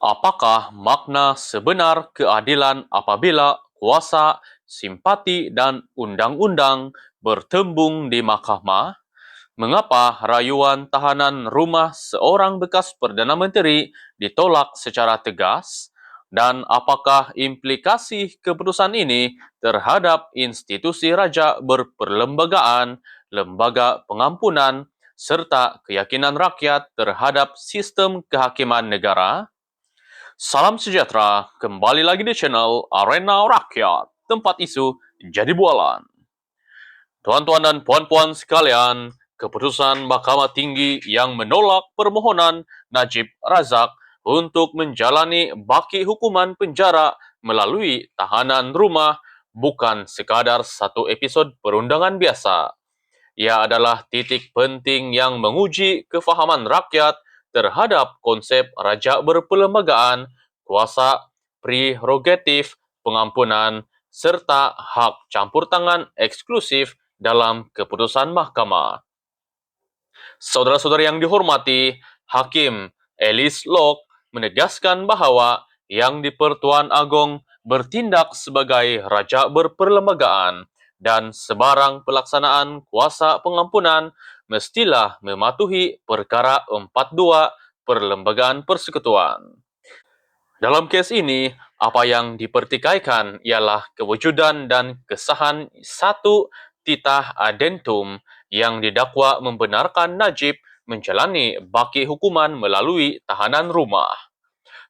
Apakah makna sebenar keadilan apabila kuasa, simpati, dan undang-undang bertembung di mahkamah? Mengapa rayuan tahanan rumah seorang bekas Perdana Menteri ditolak secara tegas? Dan apakah implikasi keputusan ini terhadap institusi raja berperlembagaan, lembaga pengampunan, serta keyakinan rakyat terhadap sistem kehakiman negara? Salam sejahtera, kembali lagi di channel Arena Rakyat, tempat isu jadi bualan. Tuan-tuan dan puan-puan sekalian, keputusan Mahkamah Tinggi yang menolak permohonan Najib Razak untuk menjalani baki hukuman penjara melalui tahanan rumah bukan sekadar satu episod perundangan biasa. Ia adalah titik penting yang menguji kefahaman rakyat terhadap konsep raja berperlembagaan, kuasa, prerogatif, pengampunan, serta hak campur tangan eksklusif dalam keputusan mahkamah. Saudara-saudara yang dihormati, Hakim Ellis Locke menegaskan bahwa Yang di-Pertuan Agong bertindak sebagai raja berperlembagaan dan sebarang pelaksanaan kuasa pengampunan mestilah mematuhi perkara 42 Perlembagaan Persekutuan. Dalam kes ini, apa yang dipertikaikan ialah kewujudan dan kesahan satu titah adentum yang didakwa membenarkan Najib menjalani baki hukuman melalui tahanan rumah.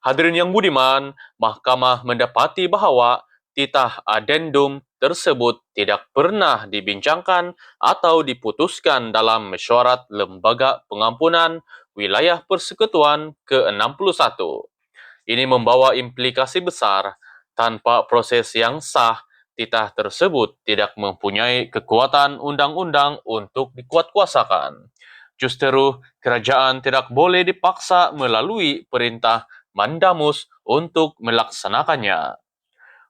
Hadirin yang budiman, Mahkamah mendapati bahwa titah adendum tersebut tidak pernah dibincangkan atau diputuskan dalam mesyuarat Lembaga Pengampunan Wilayah Persekutuan ke-61. Ini membawa implikasi besar. Tanpa proses yang sah, titah tersebut tidak mempunyai kekuatan undang-undang untuk dikuatkuasakan. Justru, kerajaan tidak boleh dipaksa melalui perintah mandamus untuk melaksanakannya.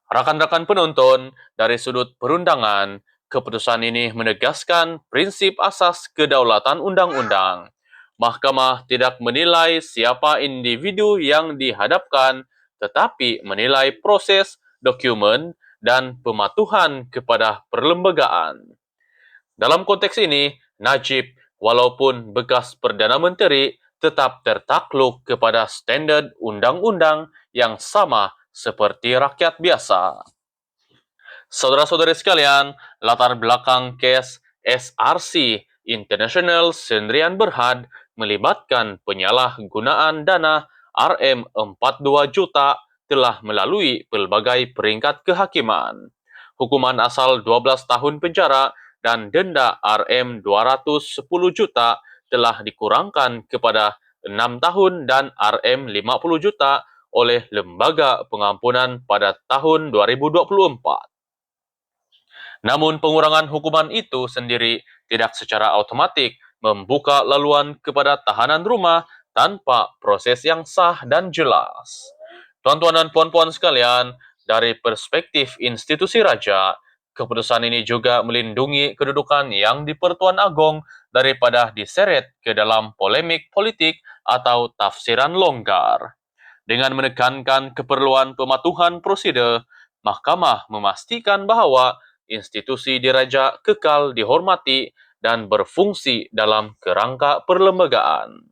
Rakan-rakan penonton, dari sudut perundangan, keputusan ini menegaskan prinsip asas kedaulatan undang-undang. Mahkamah tidak menilai siapa individu yang dihadapkan, tetapi menilai proses, dokumen, dan pematuhan kepada perlembagaan. Dalam konteks ini, Najib, walaupun bekas Perdana Menteri, tetap tertakluk kepada standard undang-undang yang sama seperti rakyat biasa. Saudara-saudari sekalian, latar belakang kes SRC International Sendirian Berhad melibatkan penyalahgunaan dana Rm42 juta telah melalui pelbagai peringkat kehakiman. Hukuman asal 12 tahun penjara dan denda Rm210 juta telah dikurangkan kepada 6 tahun dan Rm50 juta oleh Lembaga Pengampunan pada tahun 2024. Namun pengurangan hukuman itu sendiri tidak secara otomatik membuka laluan kepada tahanan rumah tanpa proses yang sah dan jelas. Tuan-tuan dan puan-puan sekalian, dari perspektif institusi raja, keputusan ini juga melindungi kedudukan Yang di-Pertuan Agong daripada diseret ke dalam polemik politik atau tafsiran longgar. Dengan menekankan keperluan pematuhan prosedur, Mahkamah memastikan bahwa institusi diraja kekal dihormati dan berfungsi dalam kerangka perlembagaan.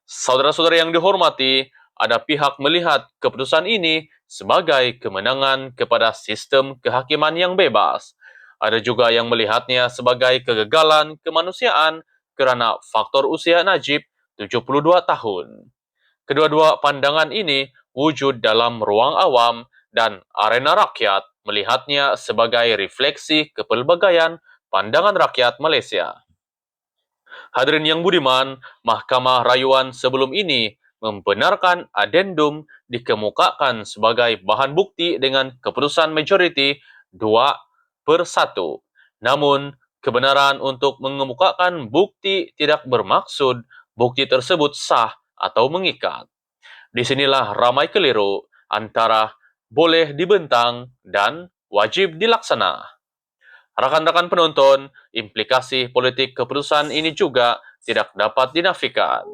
Saudara-saudara yang dihormati, ada pihak melihat keputusan ini sebagai kemenangan kepada sistem kehakiman yang bebas. Ada juga yang melihatnya sebagai kegagalan kemanusiaan kerana faktor usia Najib 72 tahun. Kedua-dua pandangan ini wujud dalam ruang awam dan arena rakyat melihatnya sebagai refleksi kepelbagaian pandangan rakyat Malaysia. Hadirin yang budiman, Mahkamah Rayuan sebelum ini membenarkan adendum dikemukakan sebagai bahan bukti dengan keputusan majoriti 2/1. Namun, kebenaran untuk mengemukakan bukti tidak bermaksud bukti tersebut sah atau mengikat. Disinilah ramai keliru antara boleh dibentang dan wajib dilaksana. Rakan-rakan penonton, implikasi politik keputusan ini juga tidak dapat dinafikan.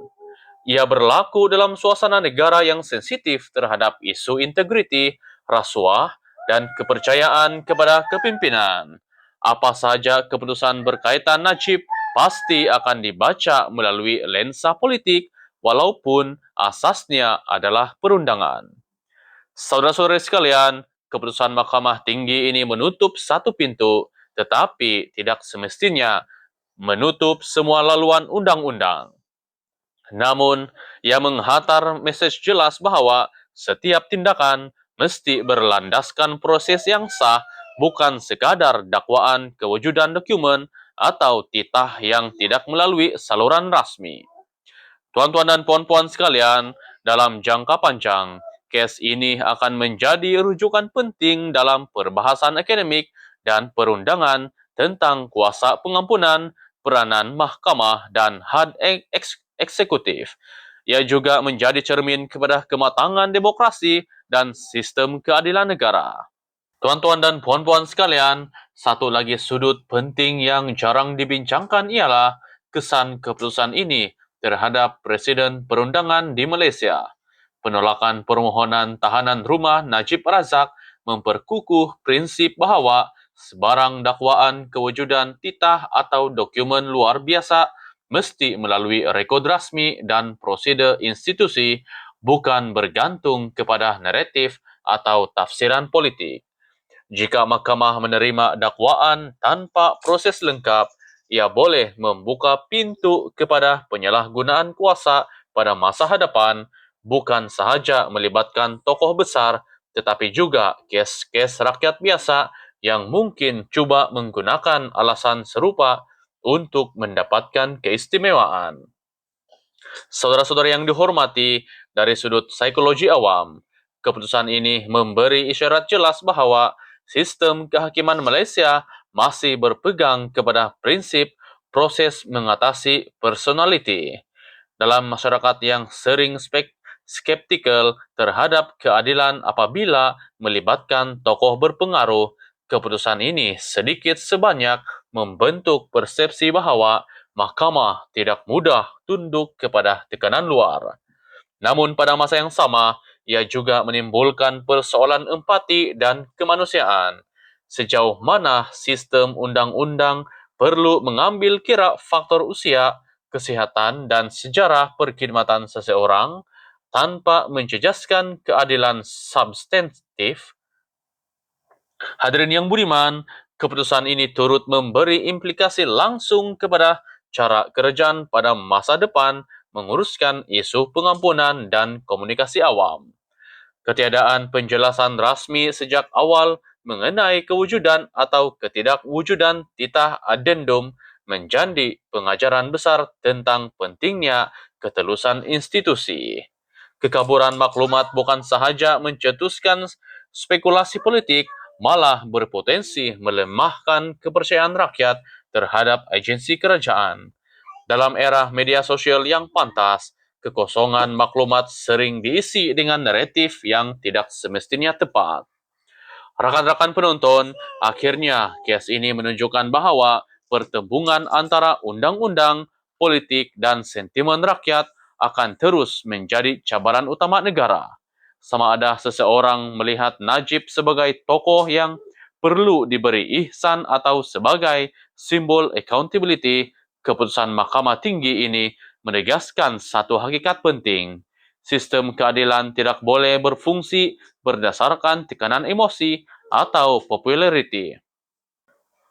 Ia berlaku dalam suasana negara yang sensitif terhadap isu integriti, rasuah, dan kepercayaan kepada kepimpinan. Apa saja keputusan berkaitan Najib pasti akan dibaca melalui lensa politik, walaupun asasnya adalah perundangan. Saudara-saudara sekalian, keputusan Mahkamah Tinggi ini menutup satu pintu, tetapi tidak semestinya menutup semua laluan undang-undang. Namun, ia menghantar mesej jelas bahwa setiap tindakan mesti berlandaskan proses yang sah, bukan sekadar dakwaan kewujudan dokumen atau titah yang tidak melalui saluran rasmi. Tuan-tuan dan puan-puan sekalian, dalam jangka panjang, kes ini akan menjadi rujukan penting dalam perbahasan akademik dan perundangan tentang kuasa pengampunan, peranan mahkamah, dan had eksekutif. Ia juga menjadi cermin kepada kematangan demokrasi dan sistem keadilan negara. Tuan-tuan dan puan-puan sekalian, satu lagi sudut penting yang jarang dibincangkan ialah kesan keputusan ini terhadap Presiden Perundangan di Malaysia. Penolakan permohonan tahanan rumah Najib Razak memperkukuh prinsip bahawa sebarang dakwaan kewujudan titah atau dokumen luar biasa mesti melalui rekod rasmi dan prosedur institusi, bukan bergantung kepada naratif atau tafsiran politik. Jika mahkamah menerima dakwaan tanpa proses lengkap, ia boleh membuka pintu kepada penyalahgunaan kuasa pada masa hadapan, bukan sahaja melibatkan tokoh besar, tetapi juga kes-kes rakyat biasa yang mungkin cuba menggunakan alasan serupa untuk mendapatkan keistimewaan. Saudara-saudara yang dihormati, dari sudut psikologi awam, keputusan ini memberi isyarat jelas bahwa sistem kehakiman Malaysia masih berpegang kepada prinsip proses mengatasi personality. Dalam masyarakat yang sering skeptikal terhadap keadilan apabila melibatkan tokoh berpengaruh, keputusan ini sedikit sebanyak membentuk persepsi bahwa mahkamah tidak mudah tunduk kepada tekanan luar. Namun pada masa yang sama, ia juga menimbulkan persoalan empati dan kemanusiaan. Sejauh mana sistem undang-undang perlu mengambil kira faktor usia, kesehatan, dan sejarah perkhidmatan seseorang tanpa menjejaskan keadilan substantif. Hadirin yang budiman, keputusan ini turut memberi implikasi langsung kepada cara kerajaan pada masa depan menguruskan isu pengampunan dan komunikasi awam. Ketiadaan penjelasan rasmi sejak awal mengenai kewujudan atau ketidakwujudan titah adendum menjadi pengajaran besar tentang pentingnya ketelusan institusi. Kekaburan maklumat bukan sahaja mencetuskan spekulasi politik, malah berpotensi melemahkan kepercayaan rakyat terhadap agensi kerajaan. Dalam era media sosial yang pantas, kekosongan maklumat sering diisi dengan naratif yang tidak semestinya tepat. Rakan-rakan penonton, akhirnya kes ini menunjukkan bahwa pertembungan antara undang-undang, politik, dan sentimen rakyat akan terus menjadi cabaran utama negara. Sama ada seseorang melihat Najib sebagai tokoh yang perlu diberi ihsan atau sebagai simbol accountability, keputusan Mahkamah Tinggi ini menegaskan satu hakikat penting. Sistem keadilan tidak boleh berfungsi berdasarkan tekanan emosi atau populariti.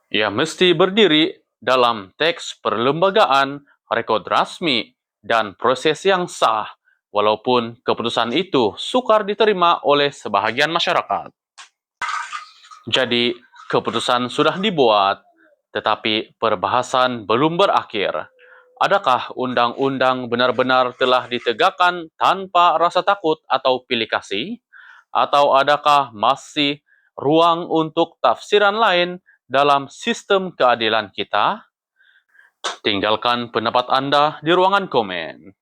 Ia mesti berdiri dalam teks perlembagaan, rekod rasmi, dan proses yang sah, walaupun keputusan itu sukar diterima oleh sebahagian masyarakat. Jadi, keputusan sudah dibuat, tetapi perbahasan belum berakhir. Adakah undang-undang benar-benar telah ditegakkan tanpa rasa takut atau pilih kasih? Atau adakah masih ruang untuk tafsiran lain dalam sistem keadilan kita? Tinggalkan pendapat Anda di ruangan komen.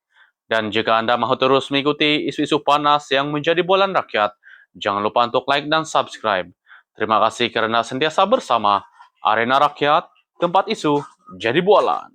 Dan jika Anda mahu terus mengikuti isu-isu panas yang menjadi bualan rakyat, jangan lupa untuk like dan subscribe. Terima kasih kerana sentiasa bersama Arena Rakyat, tempat isu jadi bualan.